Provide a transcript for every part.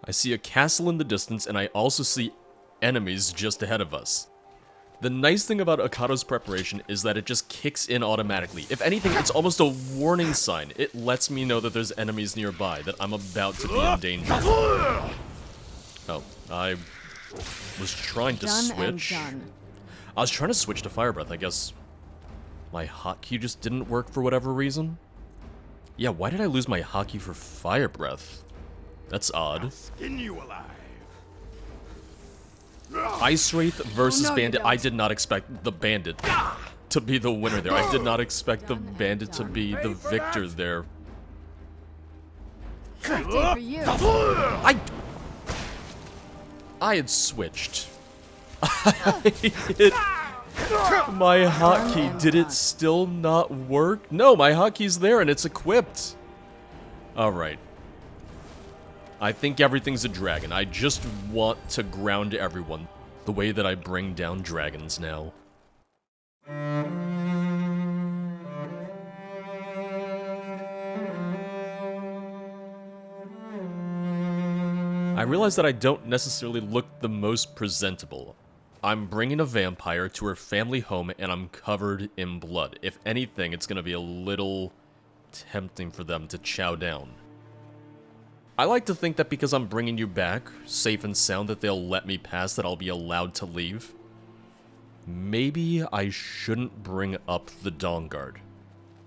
I see a castle in the distance, and I also see enemies just ahead of us. The nice thing about Akado's preparation is that it just kicks in automatically. If anything, it's almost a warning sign. It lets me know that there's enemies nearby, that I'm about to be in danger. Oh, I was trying to switch. I was trying to switch to Fire Breath, I guess. My hotkey just didn't work for whatever reason. Yeah, why did I lose my hotkey for Fire Breath? That's odd. Skin you alive. Ice Wraith versus Bandit. I did not expect the Bandit to be the winner there. I did not expect the Bandit to be the victor there. I had switched. My hotkey, did it still not work? No, my hotkey's there and it's equipped. Alright. I think everything's a dragon. I just want to ground everyone the way that I bring down dragons now. I realize that I don't necessarily look the most presentable. I'm bringing a vampire to her family home and I'm covered in blood. If anything, it's gonna be a little tempting for them to chow down. I like to think that because I'm bringing you back, safe and sound, that they'll let me pass, that I'll be allowed to leave. Maybe I shouldn't bring up the Dawnguard.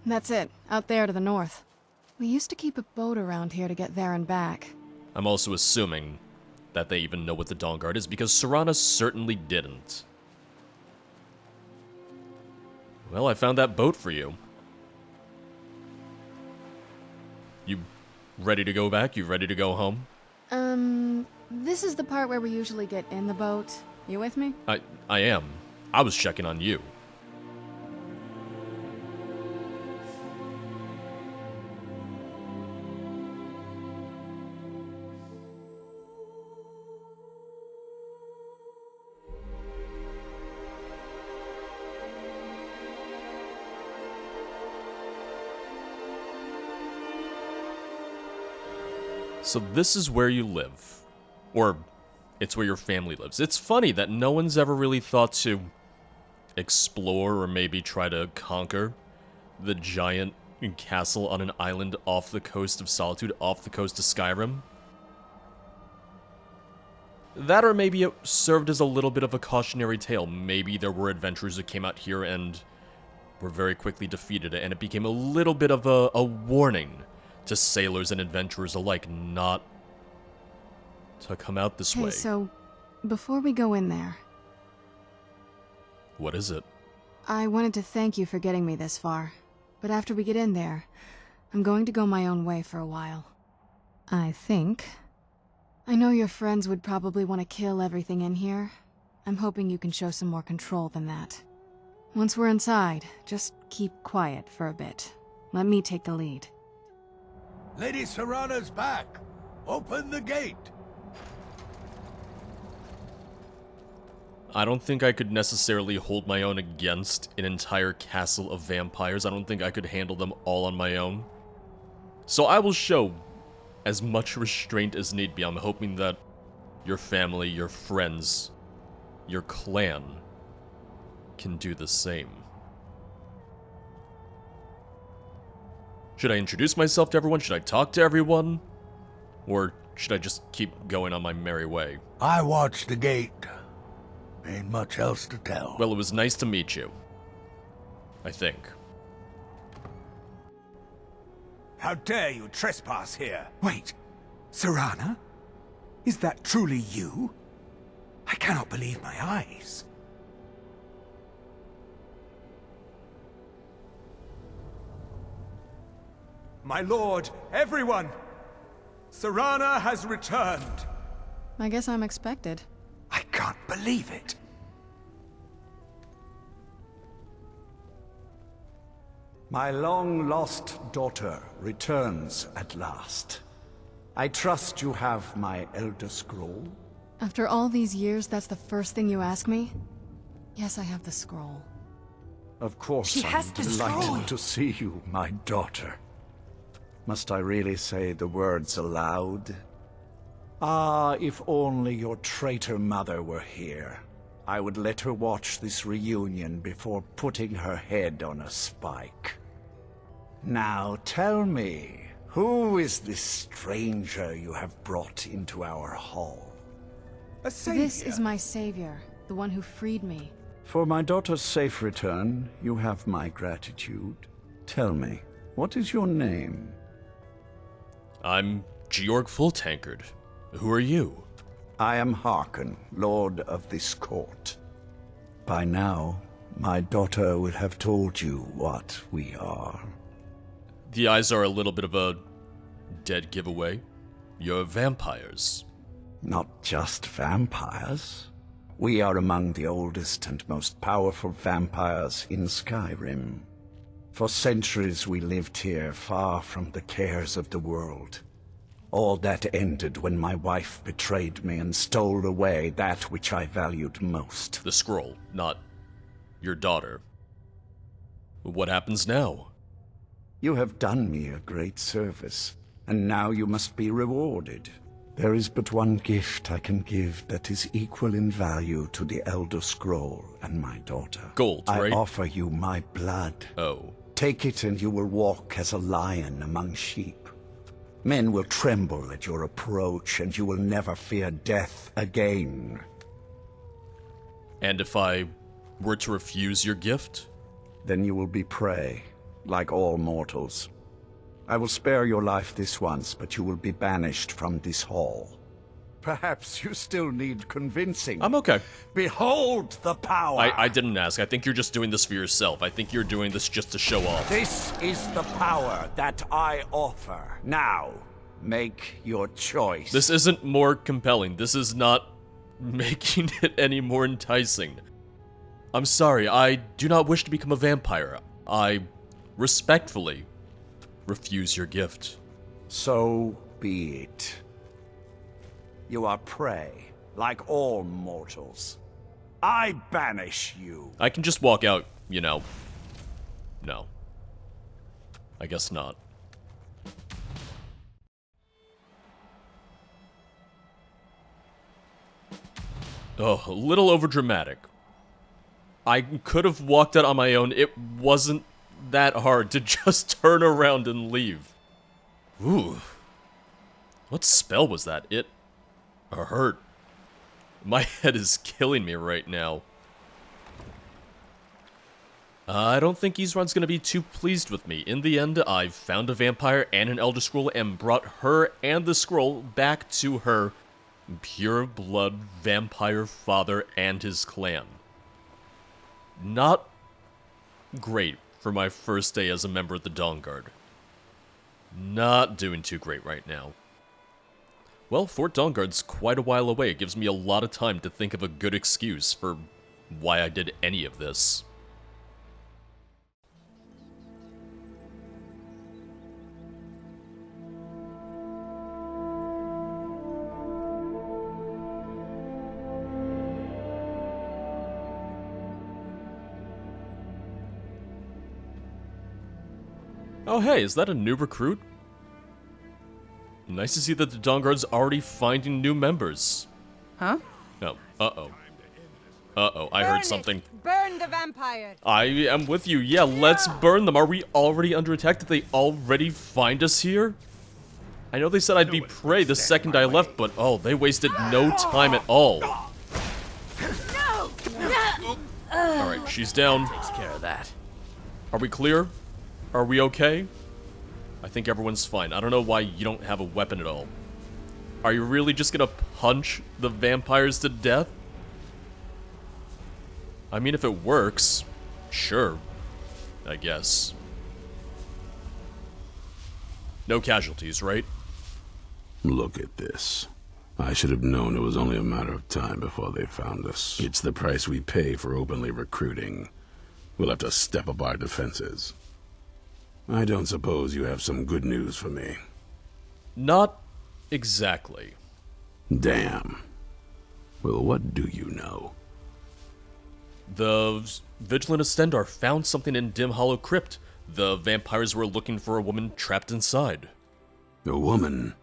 That's it, out there to the north. We used to keep a boat around here to get there and back. I'm also assuming that they even know what the Dawnguard is, because Serana certainly didn't. Well, I found that boat for you. You ready to go back? You ready to go home? This is the part where we usually get in the boat. You with me? I am. I was checking on you. So this is where you live. Or, it's where your family lives. It's funny that no one's ever really thought to explore or maybe try to conquer the giant castle on an island off the coast of Solitude, off the coast of Skyrim. That, or maybe it served as a little bit of a cautionary tale. Maybe there were adventurers that came out here and were very quickly defeated, and it became a little bit of a warning to sailors and adventurers alike not to come out this way. So, before we go in there... What is it? I wanted to thank you for getting me this far, but after we get in there, I'm going to go my own way for a while. I think. I know your friends would probably want to kill everything in here. I'm hoping you can show some more control than that. Once we're inside, just keep quiet for a bit. Let me take the lead. Lady Serana's back. Open the gate. I don't think I could necessarily hold my own against an entire castle of vampires. I don't think I could handle them all on my own. So I will show as much restraint as need be. I'm hoping that your family, your friends, your clan can do the same. Should I introduce myself to everyone? Should I talk to everyone? Or should I just keep going on my merry way? I watched the gate. Ain't much else to tell. Well, it was nice to meet you. I think. How dare you trespass here? Wait, Serana? Is that truly you? I cannot believe my eyes. My lord, everyone! Serana has returned! I guess I'm expected. I can't believe it. My long-lost daughter returns at last. I trust you have my Elder Scroll? After all these years, that's the first thing you ask me? Yes, I have the scroll. Of course, She has I'm the delighted scroll. to see you, my daughter. Must I really say the words aloud? Ah, if only your traitor mother were here. I would let her watch this reunion before putting her head on a spike. Now tell me, who is this stranger you have brought into our hall? A savior. This is my savior, the one who freed me. For my daughter's safe return, you have my gratitude. Tell me, what is your name? I'm Georg Fulltankard. Who are you? I am Harkon, lord of this court. By now, my daughter will have told you what we are. The eyes are a little bit of a dead giveaway. You're vampires. Not just vampires. We are among the oldest and most powerful vampires in Skyrim. For centuries we lived here, far from the cares of the world. All that ended when my wife betrayed me and stole away that which I valued most. The scroll, not your daughter. What happens now? You have done me a great service, and now you must be rewarded. There is but one gift I can give that is equal in value to the Elder Scroll and my daughter. Gold, right? I offer you my blood. Oh. Take it and you will walk as a lion among sheep. Men will tremble at your approach, and you will never fear death again. And if I were to refuse your gift? Then you will be prey, like all mortals. I will spare your life this once, but you will be banished from this hall. Perhaps you still need convincing. I'm okay. Behold the power! I didn't ask. I think you're just doing this for yourself. I think you're doing this just to show off. This is the power that I offer. Now, make your choice. This isn't more compelling. This is not making it any more enticing. I'm sorry, I do not wish to become a vampire. I respectfully refuse your gift. So be it. You are prey, like all mortals. I banish you. I can just walk out, you know. No. I guess not. Oh, a little overdramatic. I could have walked out on my own. It wasn't that hard to just turn around and leave. Ooh. What spell was that? It hurt. My head is killing me right now. I don't think Isran's gonna be too pleased with me. In the end, I've found a vampire and an Elder Scroll and brought her and the scroll back to her pure blood vampire father and his clan. Not great for my first day as a member of the Dawnguard. Not doing too great right now. Well, Fort Dawnguard's quite a while away. It gives me a lot of time to think of a good excuse for why I did any of this. Oh hey, is that a new recruit? Nice to see that the Dawnguard's already finding new members. Huh? Oh, uh-oh. Uh-oh, I heard something. Burn the vampire! I am with you. Yeah, let's burn them. Are we already under attack? Did they already find us here? I know they said I'd be prey the second I left, but oh, they wasted no time at all. Alright, she's down. Takes care of that. Are we clear? Are we okay? I think everyone's fine. I don't know why you don't have a weapon at all. Are you really just gonna punch the vampires to death? I mean, if it works, sure, I guess. No casualties, right? Look at this. I should have known it was only a matter of time before they found us. It's the price we pay for openly recruiting. We'll have to step up our defenses. I don't suppose you have some good news for me. Not exactly. Damn. Well, what do you know? The Vigilant Astendar found something in Dimhollow Crypt. The vampires were looking for a woman trapped inside. A woman?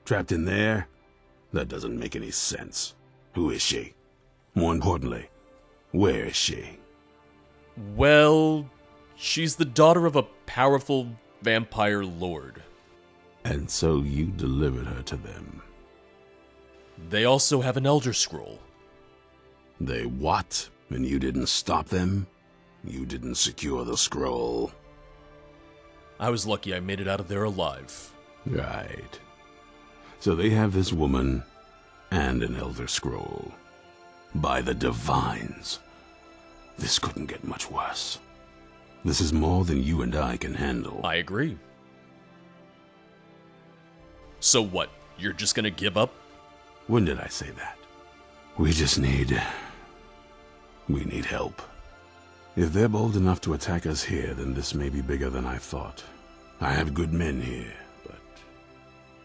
Trapped in there? That doesn't make any sense. Who is she? More importantly, where is she? Well, she's the daughter of a powerful vampire lord. And so you delivered her to them. They also have an Elder Scroll. They what? And you didn't stop them? You didn't secure the scroll? I was lucky I made it out of there alive. Right. So they have this woman and an Elder Scroll. By the Divines. This couldn't get much worse. This is more than you and I can handle. I agree. So what? You're just gonna give up? When did I say that? We need help. If they're bold enough to attack us here, then this may be bigger than I thought. I have good men here, but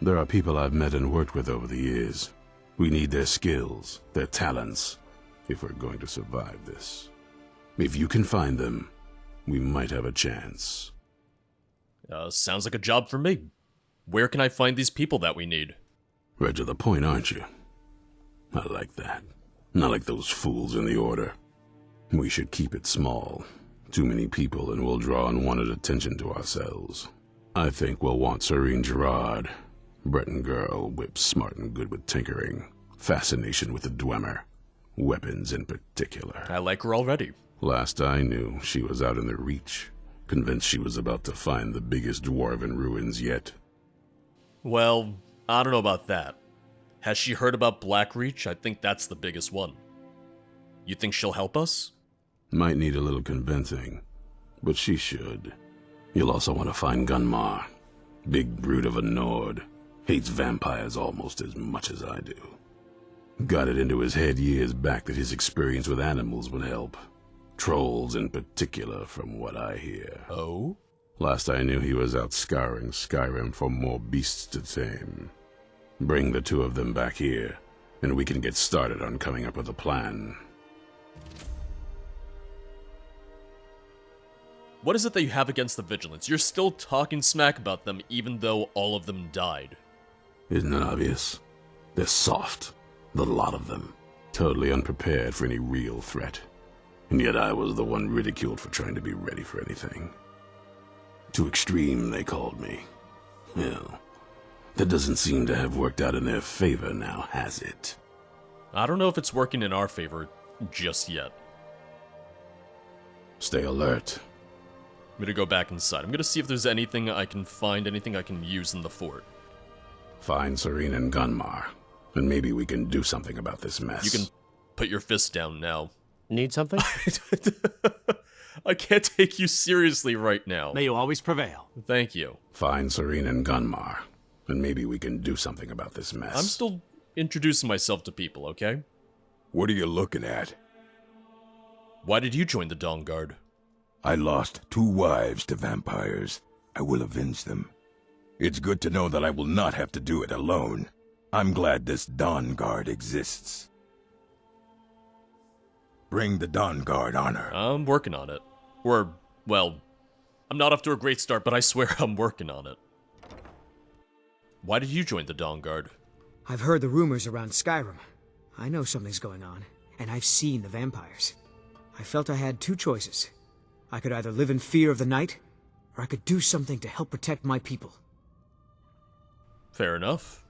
there are people I've met and worked with over the years. We need their skills, their talents, if we're going to survive this. If you can find them, we might have a chance. Sounds like a job for me. Where can I find these people that we need? Right to the point, aren't you? I like that. Not like those fools in the Order. We should keep it small. Too many people and we'll draw unwanted attention to ourselves. I think we'll want Serene Gerard. Breton girl, whip smart and good with tinkering. Fascination with the Dwemer. Weapons in particular. I like her already. Last I knew, she was out in the Reach. Convinced she was about to find the biggest dwarven ruins yet. Well, I don't know about that. Has she heard about Blackreach? I think that's the biggest one. You think she'll help us? Might need a little convincing, but she should. You'll also want to find Gunmar. Big brute of a Nord. Hates vampires almost as much as I do. Got it into his head years back that his experience with animals would help. Trolls in particular, from what I hear. Oh? Last I knew he was out scouring Skyrim for more beasts to tame. Bring the two of them back here, and we can get started on coming up with a plan. What is it that you have against the Vigilants? You're still talking smack about them even though all of them died. Isn't it obvious? They're soft, the lot of them. Totally unprepared for any real threat. And yet I was the one ridiculed for trying to be ready for anything. Too extreme, they called me. Well, that doesn't seem to have worked out in their favor now, has it? I don't know if it's working in our favor just yet. Stay alert. I'm gonna go back inside. I'm gonna see if there's anything I can find, anything I can use in the fort. Find Serene and Gunmar, and maybe we can do something about this mess. You can put your fist down now. Need something? I can't take you seriously right now. May you always prevail. Thank you. Find Serene and Gunmar, and maybe we can do something about this mess. I'm still introducing myself to people, okay? What are you looking at? Why did you join the Dawnguard? I lost 2 wives to vampires. I will avenge them. It's good to know that I will not have to do it alone. I'm glad this Dawnguard exists. Bring the Dawnguard honor. I'm working on it. Or, well, I'm not off to a great start, but I swear I'm working on it. Why did you join the Dawnguard? I've heard the rumors around Skyrim. I know something's going on, and I've seen the vampires. I felt I had 2 choices. I could either live in fear of the night, or I could do something to help protect my people. Fair enough.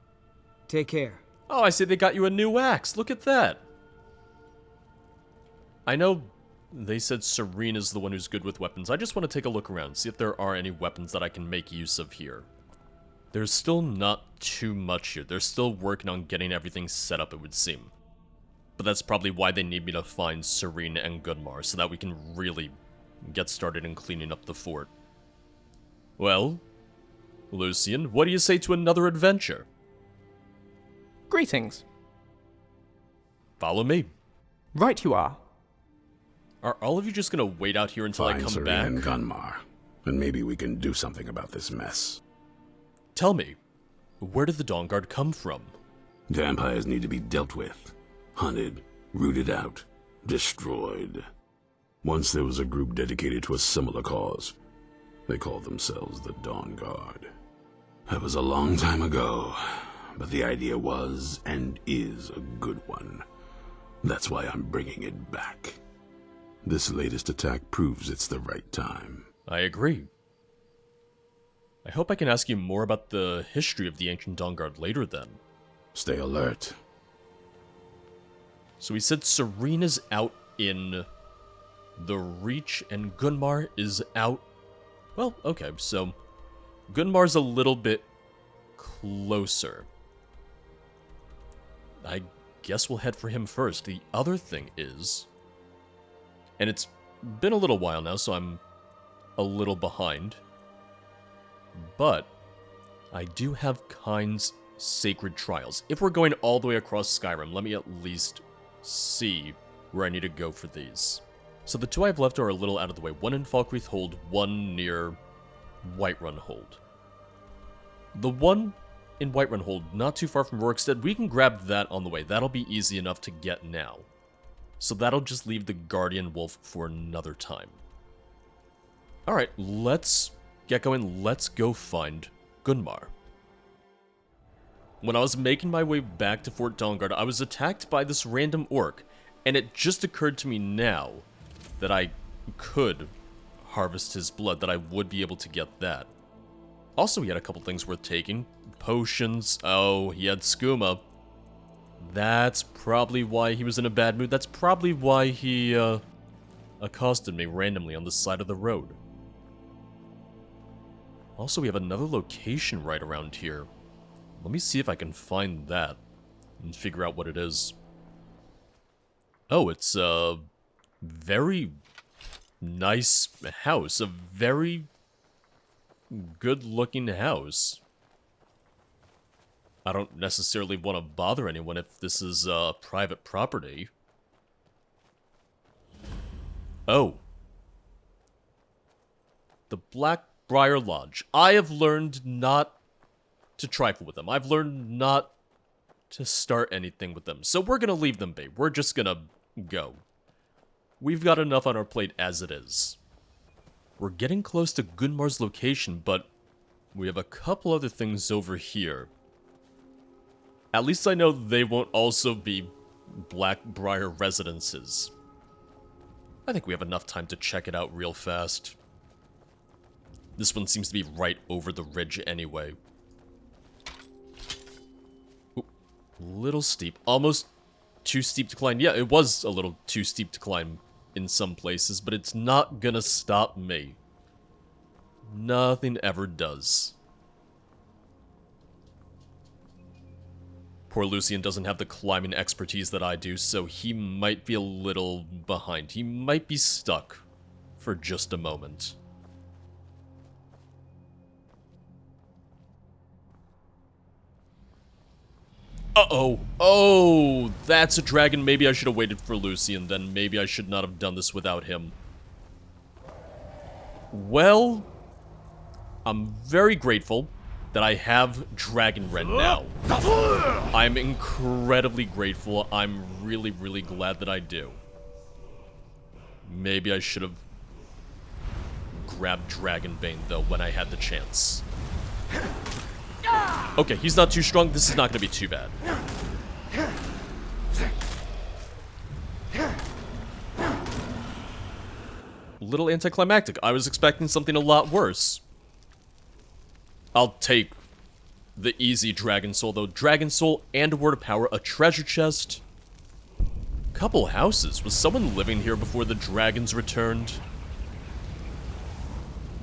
Take care. Oh, I see they got you a new axe. Look at that. I know they said Serene is the one who's good with weapons. I just want to take a look around, see if there are any weapons that I can make use of here. There's still not too much here. They're still working on getting everything set up, it would seem. But that's probably why they need me to find Serene and Gunmar, so that we can really get started in cleaning up the fort. Well, Lucian, what do you say to another adventure? Greetings. Follow me. Right you are. Are all of you just gonna wait out here until I Find come Serene back? and Gunmar, and maybe we can do something about this mess. Tell me, where did the Dawnguard come from? Vampires need to be dealt with, hunted, rooted out, destroyed. Once there was a group dedicated to a similar cause. They called themselves the Dawnguard. That was a long time ago, but the idea was and is a good one. That's why I'm bringing it back. This latest attack proves it's the right time. I agree. I hope I can ask you more about the history of the ancient Dawnguard later then. Stay alert. So we said Serena's out in the Reach and Gunmar is out. Well, okay, so Gunmar's a little bit closer. I guess we'll head for him first. The other thing is, and it's been a little while now, so I'm a little behind, but I do have Kind's Sacred Trials. If we're going all the way across Skyrim, let me at least see where I need to go for these. So the two I have left are a little out of the way. One in Falkreath Hold, one near Whiterun Hold. The one in Whiterun Hold, not too far from Rorikstead, we can grab that on the way. That'll be easy enough to get now. So that'll just leave the Guardian Wolf for another time. Alright, let's get going. Let's go find Gunmar. When I was making my way back to Fort Dawnguard, I was attacked by this random orc, and it just occurred to me now that I could harvest his blood, that I would be able to get that. Also, he had a couple things worth taking. Potions. Oh, he had skooma. That's probably why he was in a bad mood. That's probably why he, accosted me randomly on the side of the road. Also, we have another location right around here. Let me see if I can find that and figure out what it is. Oh, it's a very nice house. A very good-looking house. I don't necessarily want to bother anyone if this is private property. Oh. The Blackbriar Lodge. I have learned not to trifle with them. I've learned not to start anything with them. So we're gonna leave them be. We're just gonna go. We've got enough on our plate as it is. We're getting close to Gunmar's location, but we have a couple other things over here. At least I know they won't also be Blackbriar residences. I think we have enough time to check it out real fast. This one seems to be right over the ridge anyway. Ooh, little steep. Almost too steep to climb. Yeah, it was a little too steep to climb in some places, but it's not gonna stop me. Nothing ever does. Poor Lucian doesn't have the climbing expertise that I do, so he might be a little behind. He might be stuck for just a moment. Uh-oh. Oh, that's a dragon. Maybe I should have waited for Lucian, then maybe I should not have done this without him. Well, I'm very grateful that I have Dragon Ren now. I'm incredibly grateful. I'm really, really glad that I do. Maybe I should have grabbed Dragonbane, though, when I had the chance. Okay, he's not too strong. This is not going to be too bad. Little anticlimactic. I was expecting something a lot worse. I'll take the easy Dragon Soul, though. Dragon Soul and a Word of Power, a treasure chest, couple houses. Was someone living here before the dragons returned?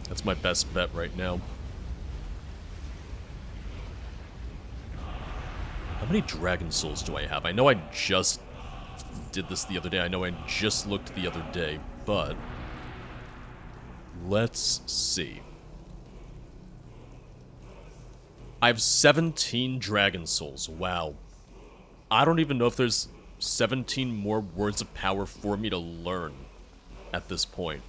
That's my best bet right now. How many Dragon Souls do I have? I know I just did this the other day. I know I just looked the other day, but let's see. I have 17 Dragon Souls. Wow. I don't even know if there's 17 more words of power for me to learn at this point.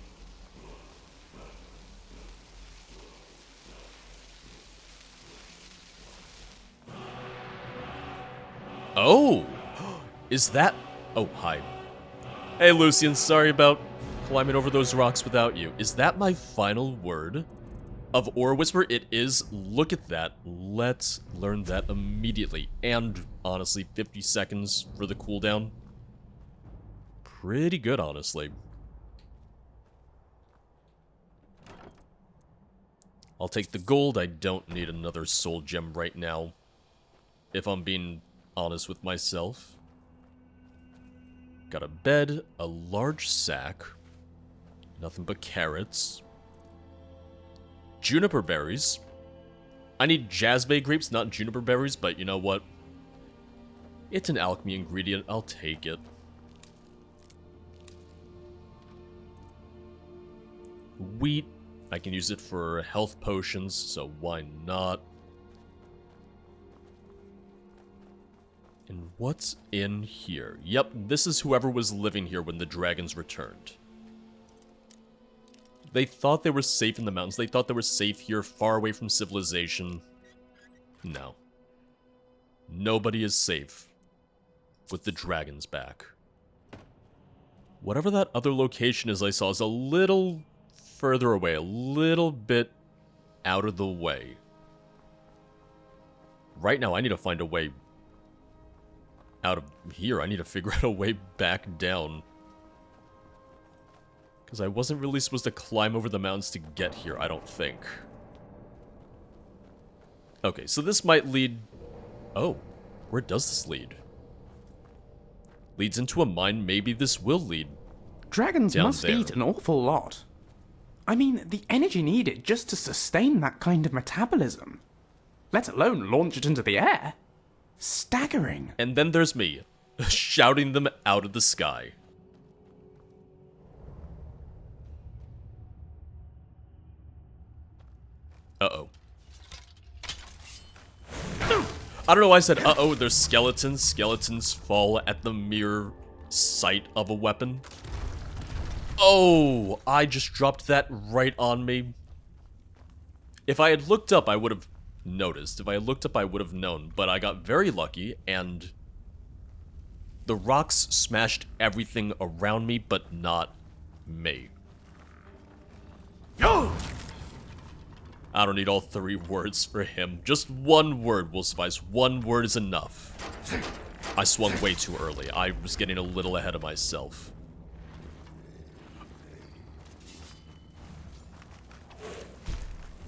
Oh! Is that... Oh, hi. Hey, Lucian, sorry about climbing over those rocks without you. Is that my final word? of Aura Whisper, it is. Look at that. Let's learn that immediately. And honestly, 50 seconds for the cooldown. Pretty good, honestly. I'll take the gold. I don't need another soul gem right now, if I'm being honest with myself. Got a bed, a large sack, nothing but carrots, juniper berries. I need jazzbay grapes, not juniper berries, but you know what? It's an alchemy ingredient, I'll take it. Wheat, I can use it for health potions, so why not? And what's in here? Yep, this is whoever was living here when the dragons returned. They thought they were safe in the mountains. They thought they were safe here, far away from civilization. No. Nobody is safe with the dragons back. Whatever that other location is I saw is a little further away, a little bit out of the way. Right now, I need to find a way out of here. I need to figure out a way back down. Because I wasn't really supposed to climb over the mountains to get here, I don't think. Okay, so this might lead... Oh, where does this lead? Leads into a mine. Maybe this will lead Dragons down must there. eat an awful lot. I mean, the energy needed just to sustain that kind of metabolism, let alone launch it into the air. Staggering. And then there's me, shouting them out of the sky. Uh-oh. I don't know why I said uh-oh. There's skeletons. Skeletons fall at the mere sight of a weapon. Oh, I just dropped that right on me. If I had looked up, I would have noticed. If I had looked up, I would have known. But I got very lucky, and the rocks smashed everything around me, but not me. I don't need all 3 words for him. Just 1 word will suffice. 1 word is enough. I swung way too early. I was getting a little ahead of myself.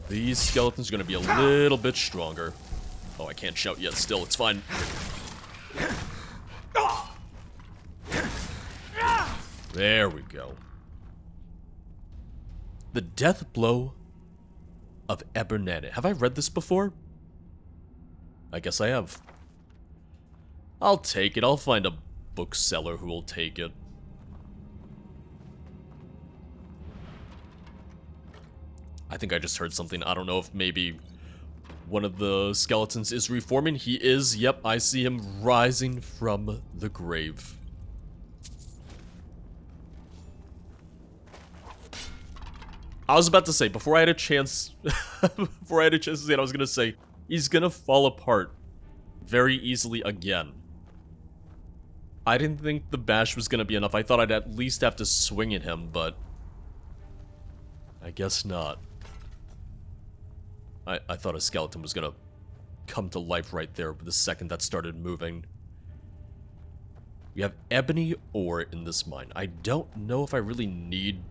These skeletons are going to be a little bit stronger. Oh, I can't shout yet still. It's fine. There we go. The Death Blow of Ebernane. Have I read this before? I guess I have. I'll take it. I'll find a bookseller who will take it. I think I just heard something. I don't know if maybe one of the skeletons is reforming. He is. Yep, I see him rising from the grave. I was about to say, before I had a chance, to say it, I was going to say, he's going to fall apart very easily again. I didn't think the bash was going to be enough. I thought I'd at least have to swing at him, but I guess not. I thought a skeleton was going to come to life right there the second that started moving. We have ebony ore in this mine. I don't know if I really need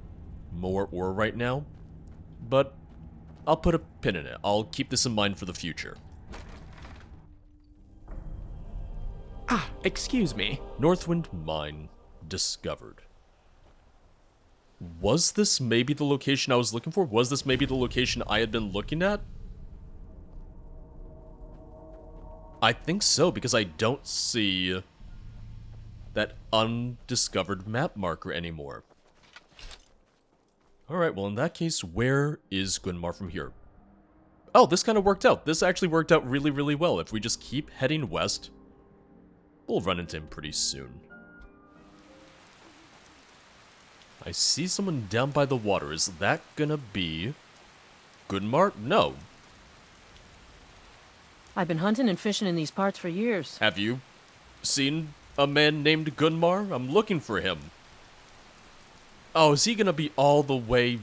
more ore right now, but I'll put a pin in it. I'll keep this in mind for the future. Ah, excuse me. Northwind mine discovered. Was this maybe the location I was looking for? Was this maybe the location I had been looking at? I think so, because I don't see that undiscovered map marker anymore. Alright, well in that case, where is Gunmar from here? Oh, this kind of worked out. This actually worked out really, really well. If we just keep heading west, we'll run into him pretty soon. I see someone down by the water. Is that gonna be Gunmar? No. I've been hunting and fishing in these parts for years. Have you seen a man named Gunmar? I'm looking for him. Oh, is he gonna be all the way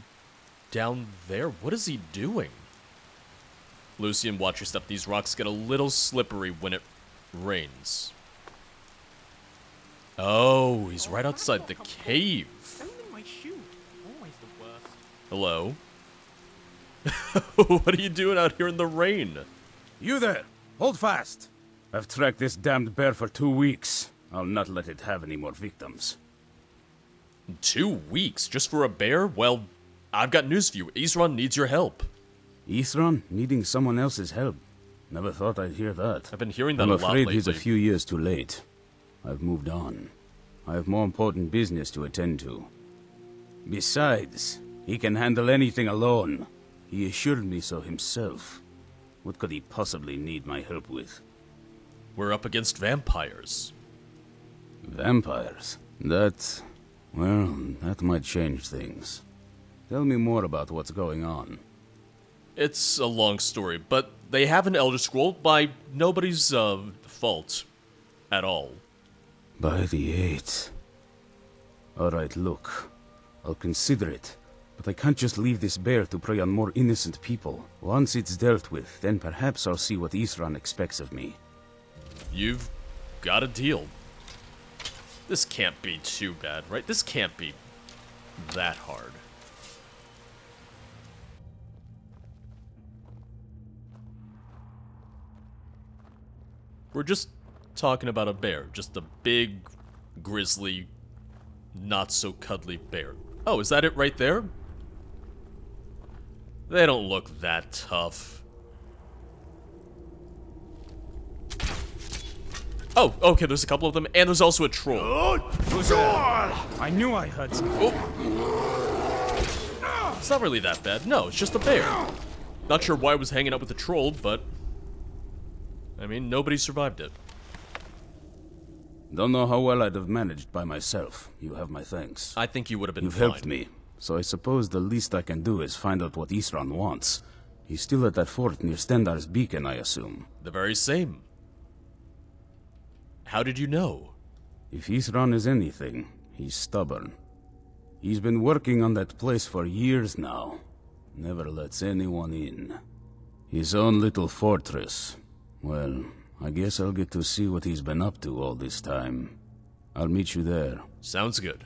down there? What is he doing? Lucian, watch your step. These rocks get a little slippery when it rains. Oh, he's right outside the cave. Hello? What are you doing out here in the rain? You there! Hold fast! I've tracked this damned bear for 2 weeks. I'll not let it have any more victims. 2 weeks? Just for a bear? Well, I've got news for you. Isran needs your help. Isran needing someone else's help? Never thought I'd hear that. I've been hearing that I'm a lot lately. afraid he's a few years too late. I've moved on. I have more important business to attend to. Besides, he can handle anything alone. He assured me so himself. What could he possibly need my help with? We're up against vampires. Vampires? That might change things. Tell me more about what's going on. It's a long story, but they have an Elder Scroll by nobody's fault at all. By the 8th. Alright, look. I'll consider it. But I can't just leave this bear to prey on more innocent people. Once it's dealt with, then perhaps I'll see what Isran expects of me. You've got a deal. This can't be too bad, right? This can't be that hard. We're just talking about a bear. Just a big, grizzly, not-so-cuddly bear. Oh, is that it right there? They don't look that tough. Oh, okay, there's a couple of them, and there's also a troll. I knew I heard something. Oh. It's not really that bad. No, it's just a bear. Not sure why I was hanging out with a troll, but... I mean, nobody survived it. Don't know how well I'd have managed by myself. You have my thanks. I think you would have been You've fine. helped me, so I suppose the least I can do is find out what Isran wants. He's still at that fort near Stendar's beacon, I assume. The very same. How did you know? If Isran is anything, he's stubborn. He's been working on that place for years now. Never lets anyone in. His own little fortress. Well, I guess I'll get to see what he's been up to all this time. I'll meet you there. Sounds good.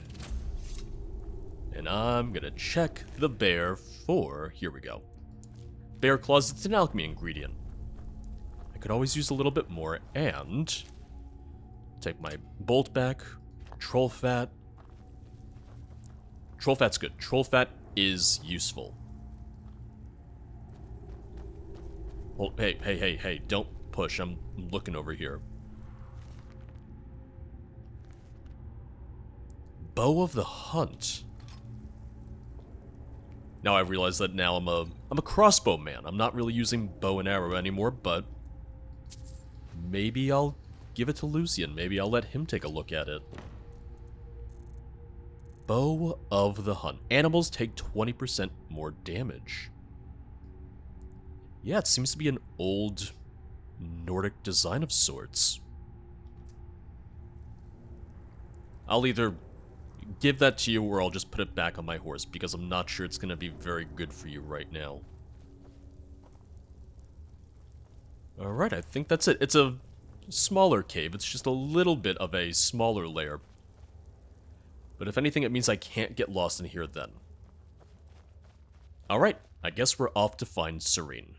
And I'm gonna check the bear for... Here we go. Bear claws, it's an alchemy ingredient. I could always use a little bit more, and... Take my bolt back. Troll fat. Troll fat's good. Troll fat is useful. Well, hey, don't push. I'm looking over here. Bow of the Hunt. Now I realize that now I'm a crossbow man. I'm not really using bow and arrow anymore, but maybe I'll give it to Lucian. Maybe I'll let him take a look at it. Bow of the Hunt. Animals take 20% more damage. Yeah, it seems to be an old Nordic design of sorts. I'll either give that to you or I'll just put it back on my horse because I'm not sure it's going to be very good for you right now. Alright, I think that's it. It's a smaller cave. It's just a little bit of a smaller layer. But if anything, it means I can't get lost in here then. Alright, I guess we're off to find Serene.